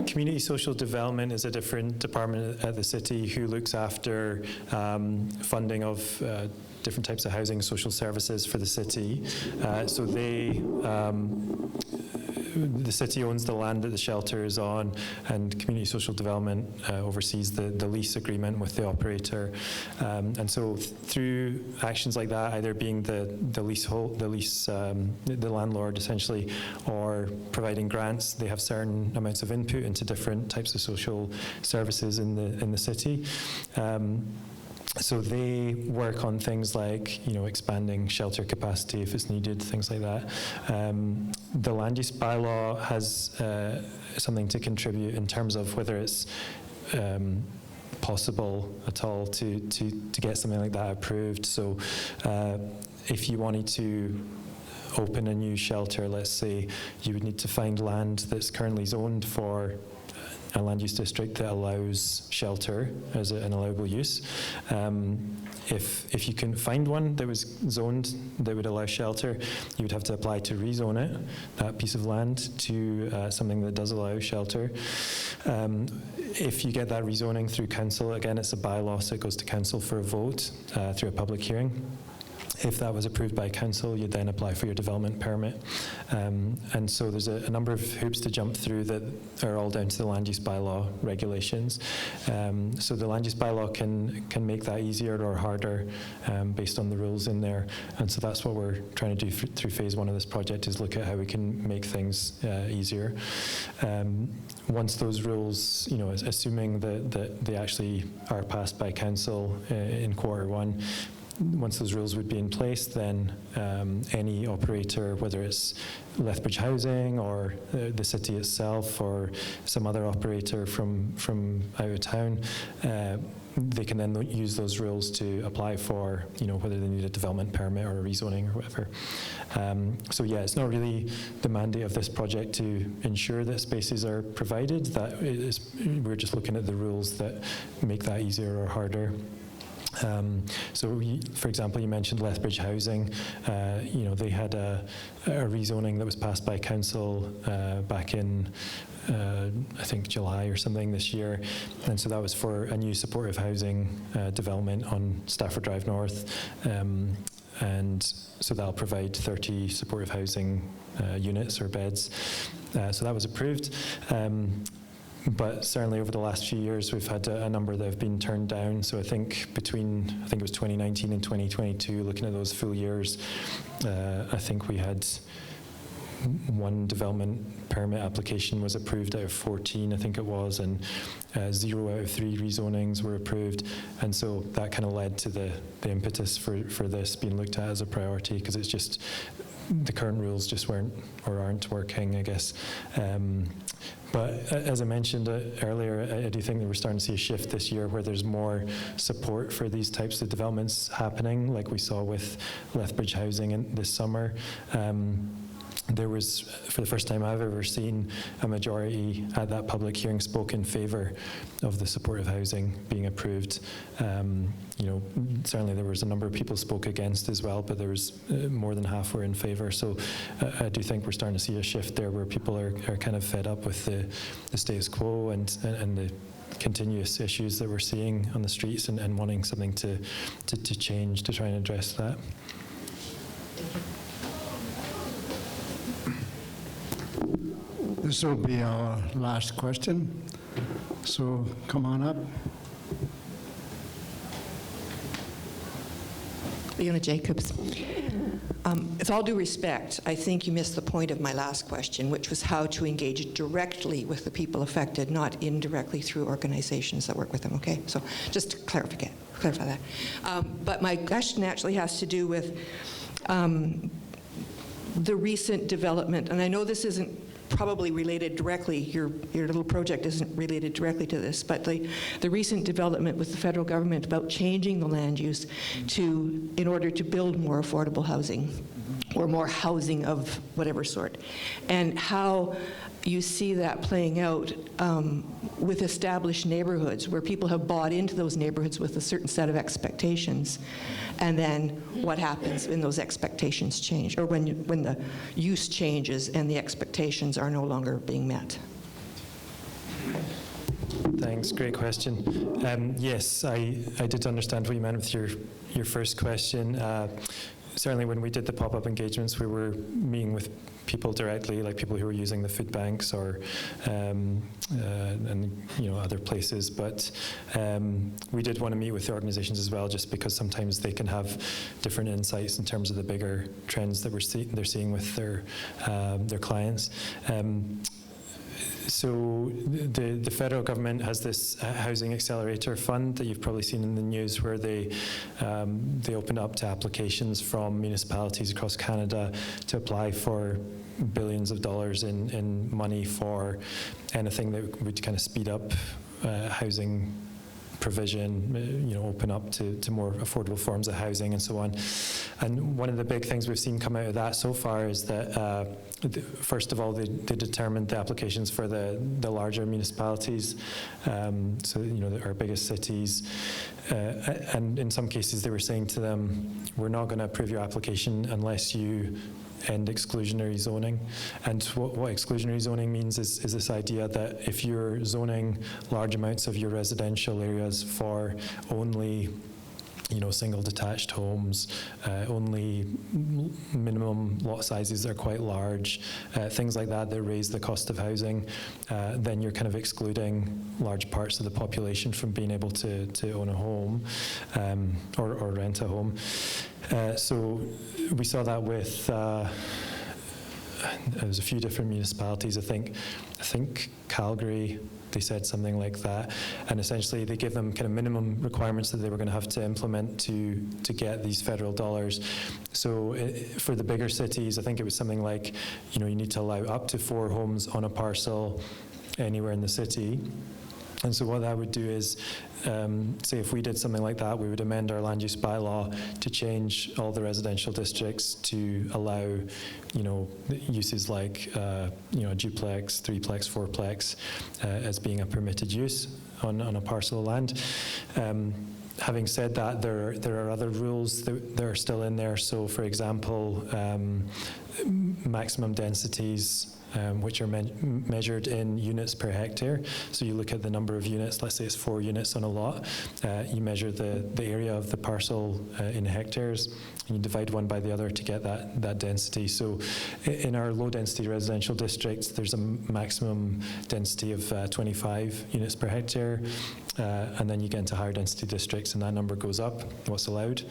Community social development is a different department at the city who looks after funding of different types of housing and social services for the city. So the city owns the land that the shelter is on, and community social development oversees the lease agreement with the operator. And so through actions like that, either being the landlord essentially, or providing grants, they have certain amounts of input into different types of social services in the city. So they work on things like, expanding shelter capacity if it's needed, things like that. The land use bylaw has something to contribute in terms of whether it's possible at all to get something like that approved. So if you wanted to open a new shelter, let's say, you would need to find land that's currently zoned for a land use district that allows shelter as an allowable use. If you can find one that was zoned that would allow shelter, you would have to apply to rezone it, that piece of land, to something that does allow shelter. If you get that rezoning through council, again, it's a bylaw, so it goes to council for a vote through a public hearing. if that was approved by council, you'd then apply for your development permit. And so there's a number of hoops to jump through that are all down to the land use bylaw regulations. So the land use bylaw can make that easier or harder based on the rules in there. And so that's what we're trying to do through phase one of this project, is look at how we can make things easier. Once those rules, assuming that they actually are passed by council in Q1, once those rules would be in place, then any operator, whether it's Lethbridge Housing or the city itself or some other operator from out of town, they can then use those rules to apply for, whether they need a development permit or a rezoning or whatever. So yeah, it's not really the mandate of this project to ensure that spaces are provided. We're just looking at the rules that make that easier or harder. For example, you mentioned Lethbridge Housing. They had a rezoning that was passed by council back in, I think, July or something this year. And so that was for a new supportive housing development on Stafford Drive North. And so that'll provide 30 supportive housing units or beds. So that was approved. But certainly over the last few years, we've had a number that have been turned down. So I think it was 2019 and 2022, looking at those full years, I think we had one development permit application was approved out of 14, I think it was, and 0 out of 3 rezonings were approved. And so that kind of led to the impetus for this being looked at as a priority, because it's just, the current rules just weren't or aren't working, I guess. But as I mentioned earlier, I do think that we're starting to see a shift this year where there's more support for these types of developments happening, like we saw with Lethbridge Housing this summer. There was, for the first time I've ever seen, a majority at that public hearing spoke in favour of the supportive housing being approved. Certainly there was a number of people spoke against as well, but there was more than half were in favour. So I do think we're starting to see a shift there where people are kind of fed up with the status quo and the continuous issues that we're seeing on the streets and wanting something to change to try and address that. This will be our last question, so come on up. Leona Jacobs. With all due respect, I think you missed the point of my last question, which was how to engage directly with the people affected, not indirectly through organizations that work with them, okay? So just to clarify that. But my question actually has to do with the recent development, and I know this isn't probably related directly, your little project isn't related directly to this, but the recent development with the federal government about changing the land use in order to build more affordable housing or more housing of whatever sort, and how you see that playing out with established neighborhoods where people have bought into those neighborhoods with a certain set of expectations, and then what happens when those expectations change, or when the use changes and the expectations are no longer being met. Thanks, great question. Yes, I did understand what you meant with your first question. Certainly when we did the pop-up engagements, we were meeting with people directly, like people who were using the food banks or and other places. But we did want to meet with the organizations as well, just because sometimes they can have different insights in terms of the bigger trends that they're seeing with their clients. So the federal government has this housing accelerator fund that you've probably seen in the news, where they open up to applications from municipalities across Canada to apply for billions of dollars in money for anything that would kind of speed up housing provision, open up to more affordable forms of housing and so on. And one of the big things we've seen come out of that so far is that, first of all, they determined the applications for the larger municipalities, so our biggest cities, and in some cases they were saying to them, we're not going to approve your application unless you end exclusionary zoning. And what exclusionary zoning means is this idea that if you're zoning large amounts of your residential areas for only single detached homes, only minimum lot sizes are quite large, things like that raise the cost of housing, then you're kind of excluding large parts of the population from being able to own a home or rent a home. So we saw that with there's a few different municipalities. I think Calgary, they said something like that, and essentially they gave them kind of minimum requirements that they were going to have to implement to get these federal dollars. So for the bigger cities, I think it was something like, you need to allow up to 4 homes on a parcel anywhere in the city. And so what that would do is, say if we did something like that, we would amend our land use bylaw to change all the residential districts to allow, uses like, duplex, 3-plex, 4-plex as being a permitted use on a parcel of land. Having said that, there are other rules that are still in there. So, for example, maximum densities, which are measured in units per hectare. So you look at the number of units, let's say it's 4 units on a lot, you measure the area of the parcel in hectares, and you divide one by the other to get that density. So in our low density residential districts, there's a maximum density of 25 units per hectare, and then you get into higher density districts and that number goes up, what's allowed.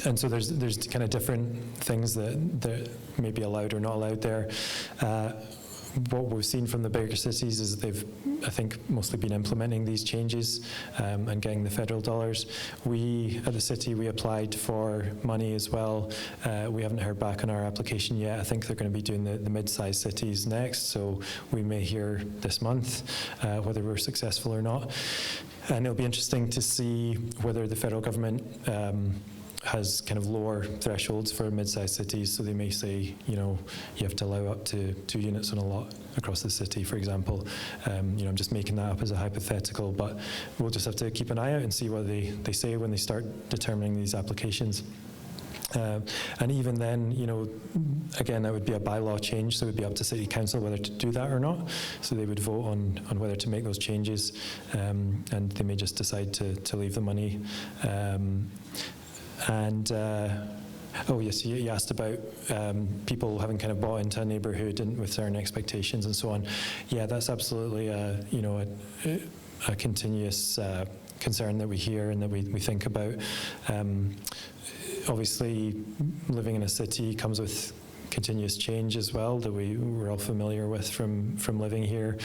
And so there's kind of different things that may be allowed or not allowed there. What we've seen from the bigger cities is they've, I think, mostly been implementing these changes and getting the federal dollars. We, at the city, we applied for money as well. We haven't heard back on our application yet. I think they're going to be doing the mid-sized cities next, so we may hear this month whether we're successful or not. And it'll be interesting to see whether the federal government has kind of lower thresholds for mid-sized cities, so they may say, you have to allow up to 2 units on a lot across the city, for example. I'm just making that up as a hypothetical, but we'll just have to keep an eye out and see what they say when they start determining these applications. And even then, again, that would be a bylaw change, so it would be up to City Council whether to do that or not. So they would vote on whether to make those changes, and they may just decide to leave the money. Oh yes, you asked about people having kind of bought into a neighbourhood and with certain expectations and so on. Yeah, that's absolutely a continuous concern that we hear and that we think about. Obviously, living in a city comes with continuous change as well that we're all familiar with from living here.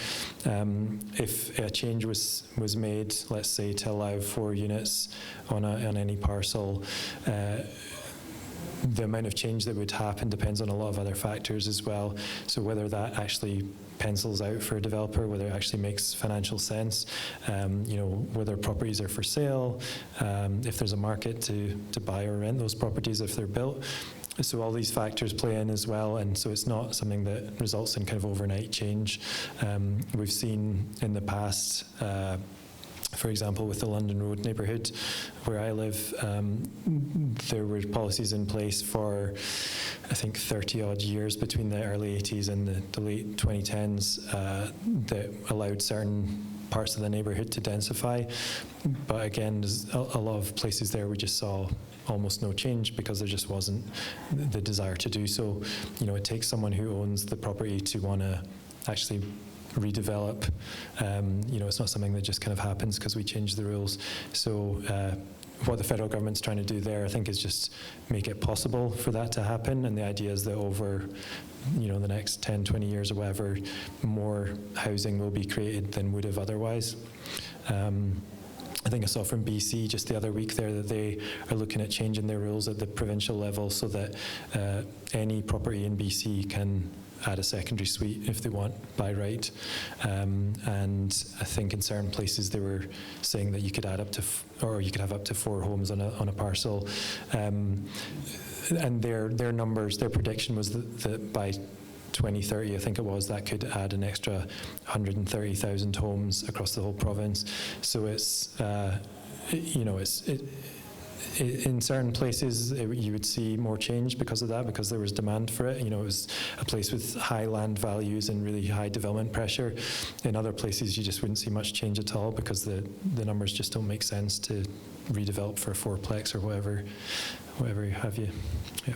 If a change was made, let's say, to allow 4 units on any parcel, the amount of change that would happen depends on a lot of other factors as well. So whether that actually pencils out for a developer, whether it actually makes financial sense, whether properties are for sale, if there's a market to buy or rent those properties if they're built. So all these factors play in as well, and so it's not something that results in kind of overnight change. We've seen in the past, for example, with the London Road neighbourhood where I live, there were policies in place for, I think, 30-odd years between the early 80s and the late 2010s that allowed certain parts of the neighbourhood to densify. But again, there's a lot of places there we just saw almost no change because there just wasn't the desire to do so. It takes someone who owns the property to want to actually redevelop. It's not something that just kind of happens because we change the rules. So what the federal government's trying to do there, I think, is just make it possible for that to happen. And the idea is that over the next 10, 20 years or whatever, more housing will be created than would have otherwise. I think I saw from BC just the other week there that they are looking at changing their rules at the provincial level so that any property in BC can add a secondary suite if they want by right. And I think in certain places they were saying that you could add up to, or you could have up to 4 homes on a parcel. And their numbers, their prediction was that by 2030, I think it was, that could add an extra 130,000 homes across the whole province. So it's, in certain places, you would see more change because of that, because there was demand for it. You know, it was a place with high land values and really high development pressure. In other places, you just wouldn't see much change at all because the numbers just don't make sense to redevelop for a fourplex or whatever have you. Yeah.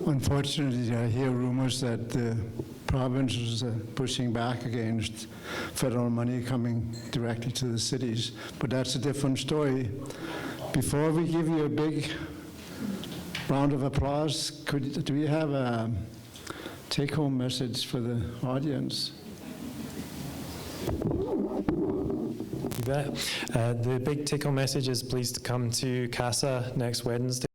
Unfortunately, I hear rumors that the province is pushing back against federal money coming directly to the cities, but that's a different story. Before we give you a big round of applause, do we have a take-home message for the audience? You bet. The big take-home message is please come to CASA next Wednesday.